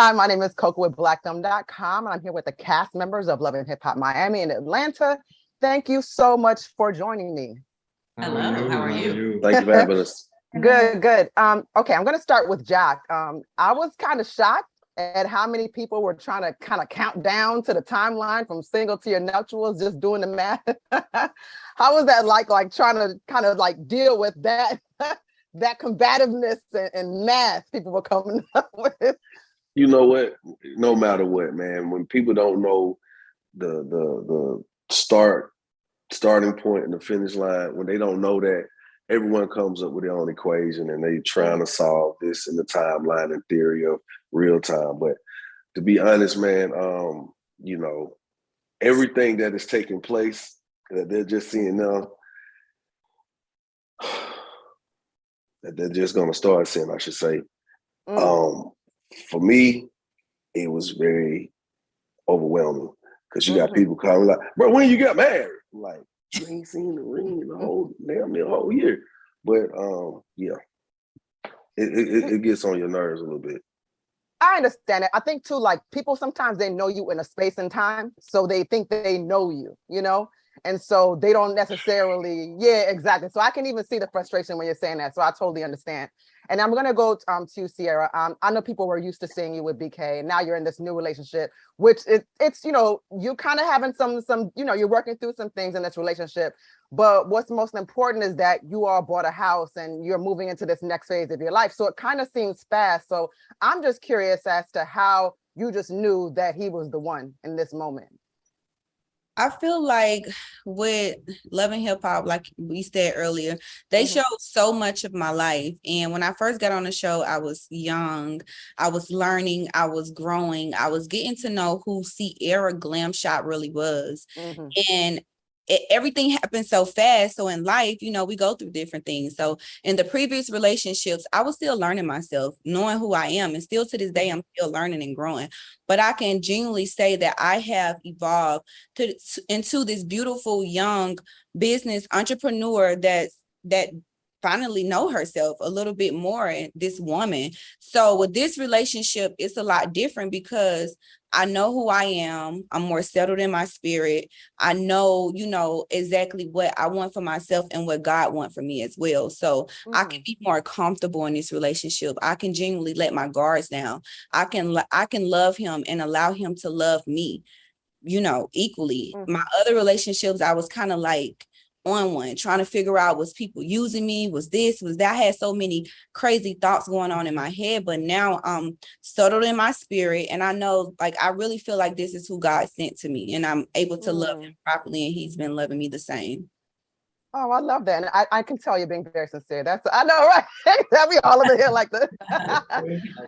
Hi, my name is Koku with blackfilm.com, and I'm here with the cast members of Love and Hip Hop Miami and Atlanta. Thank you so much for joining me. Hello, how are you? Thank you for having us. Good. Okay, I'm going to start with Jack. I was kind of shocked at how many people were trying to kind of count down to the timeline from single to your nuptials, just doing the math. How was that like trying to kind of like deal with that that combativeness and math people were coming up with? You know what? No matter what, man, when people don't know the starting point and the finish line, when they don't know that, everyone comes up with their own equation and they trying to solve this in the timeline and theory of real time. But to be honest, man, you know, everything that is taking place that they're just seeing now, that they're just gonna start seeing, I should say. For me, it was very overwhelming because you got people calling like, bro, when you got married? I'm like, you ain't seen the ring the whole year. But yeah, it gets on your nerves a little bit. I understand it. I think too, like people sometimes they know you in a space and time, so they think they know you, you know? And so they don't necessarily, yeah, exactly. So I can even see the frustration when you're saying that. So I totally understand. And I'm gonna go to you, Sierra. I know people were used to seeing you with BK, and now you're in this new relationship, which it's you know, you kind of having some you know, you're working through some things in this relationship. But what's most important is that you all bought a house and you're moving into this next phase of your life. So it kind of seems fast. So I'm just curious as to how you just knew that he was the one in this moment. I feel like with Love and Hip Hop, like we said earlier, they showed so much of my life. And when I first got on the show, I was young, I was learning, I was growing, I was getting to know who Sierra Glamshop really was. And everything happened so fast. So in life, you know, we go through different things. So in the previous relationships, I was still learning myself, knowing who I am. And still to this day, I'm still learning and growing. But I can genuinely say that I have evolved into this beautiful young business entrepreneur that finally know herself a little bit more, this woman. So with this relationship, it's a lot different because I know who I am. I'm more settled in my spirit. I know, you know, exactly what I want for myself and what God wants for me as well. So I can be more comfortable in this relationship. I can genuinely let my guards down. I can love him and allow him to love me, you know, equally. My other relationships, I was kind of like on one, trying to figure out, was people using me? Was this, was that? I had so many crazy thoughts going on in my head, but now I'm settled in my spirit. And I know, like, I really feel like this is who God sent to me and I'm able to love him properly. And he's been loving me the same. Oh, I love that. And I can tell you're being very sincere. I know, right? That we all over here like that.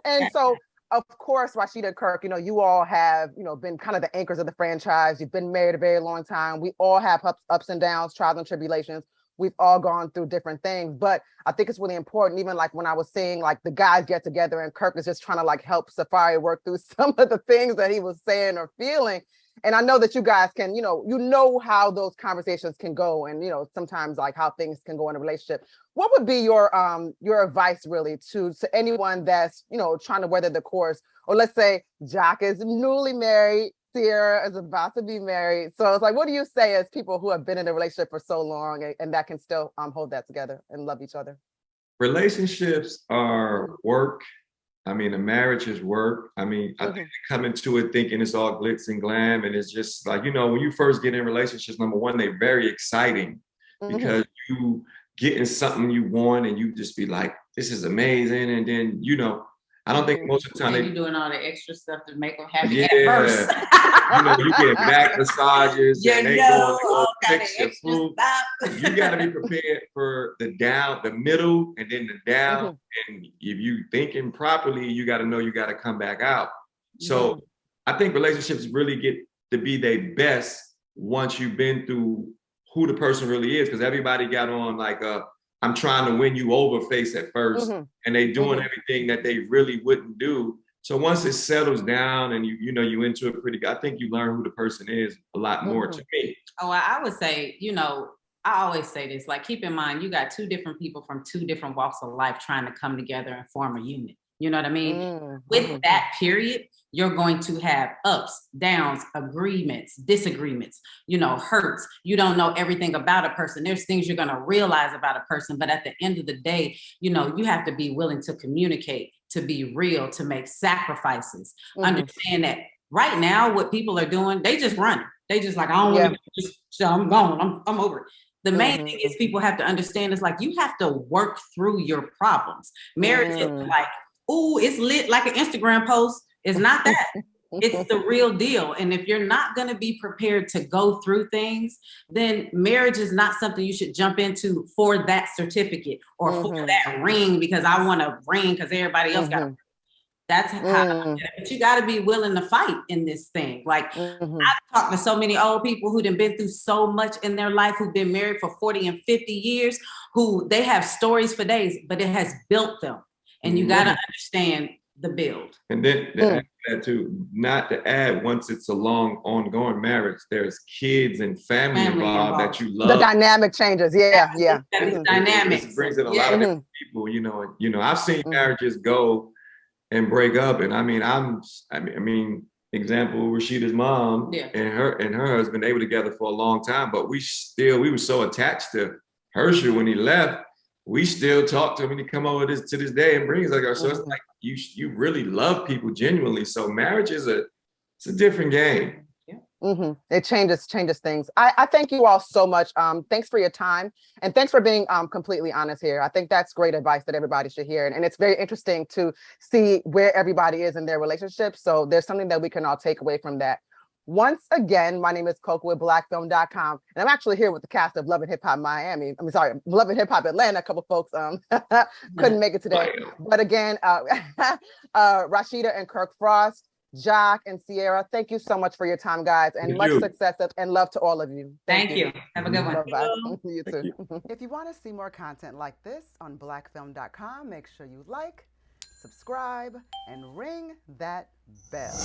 And so, of course, Rasheeda, Kirk, you know, you all have, you know, been kind of the anchors of the franchise. You've been married a very long time. We all have ups and downs, trials and tribulations. We've all gone through different things, but I think it's really important, even like when I was seeing like the guys get together and Kirk is just trying to like help Safaree work through some of the things that he was saying or feeling. And I know that you guys can, you know how those conversations can go and, you know, sometimes like how things can go in a relationship. What would be your advice really to anyone that's, you know, trying to weather the course? Or let's say Jack is newly married, Sierra is about to be married. So it's like, what do you say as people who have been in a relationship for so long and that can still hold that together and love each other? Relationships are work. I mean, a marriage is work. I mean, I think they come into it thinking it's all glitz and glam. And it's just like, you know, when you first get in relationships, number one, they're very exciting because you getting something you want and you just be like, this is amazing. And then, you know, I don't think most of the time you're doing all the extra stuff to make them happy at first. You know, you get back massages and they go and fix your food. You got to be prepared for the down, the middle, and then the down. And if you thinking properly, you got to know you got to come back out. So I think relationships really get to be their best once you've been through who the person really is, because everybody got on like I'm trying to win you over face at first, and they doing everything that they really wouldn't do. So once it settles down and you know you into it pretty good, I think you learn who the person is a lot more to me. Oh, I would say, you know, I always say this, like, keep in mind, you got two different people from two different walks of life trying to come together and form a unit. You know what I mean? Mm-hmm. With that period, you're going to have ups, downs, agreements, disagreements, you know, hurts. You don't know everything about a person. There's things you're going to realize about a person. But at the end of the day, you know, you have to be willing to communicate, to be real, to make sacrifices. Understand that right now, what people are doing, they just run. They just like, I don't want to just, I'm gone. I'm over it. The main thing is people have to understand is like, you have to work through your problems. Marriage is like, ooh, it's lit like an Instagram post. It's not that. It's the real deal. And if you're not going to be prepared to go through things, then marriage is not something you should jump into for that certificate or for that ring because I want a ring because everybody else got a ring. That's how, but you got to be willing to fight in this thing. Like I've talked to so many old people who've been through so much in their life, who've been married for 40 and 50 years, who they have stories for days, but it has built them. And you got to understand the build. And then to add that too, not to add, once it's a long ongoing marriage, there's kids and family involved that you love. The dynamic changes. Yeah. Dynamics. It brings in a lot of different people, you know, I've seen marriages go and break up. And I mean, example, Rasheeda's mom and her husband, they were together for a long time, but we were so attached to Herschel when he left. We still talk to him and he come over to this day and brings like, so it's like you really love people genuinely. So marriage is it's a different game. It changes things. I thank you all so much. Thanks for your time and thanks for being completely honest here. I think that's great advice that everybody should hear. And it's very interesting to see where everybody is in their relationship. So there's something that we can all take away from that. Once again, my name is Koku with blackfilm.com, and I'm actually here with the cast of Love and Hip Hop Miami. Love and Hip Hop Atlanta. A couple folks couldn't make it today. But again, Rasheeda and Kirk Frost, Jock and Sierra, thank you so much for your time, guys, and much success and love to all of you. Thank you. Have a good one. Bye-bye. You too. If you want to see more content like this on blackfilm.com, make sure you like, subscribe, and ring that bell.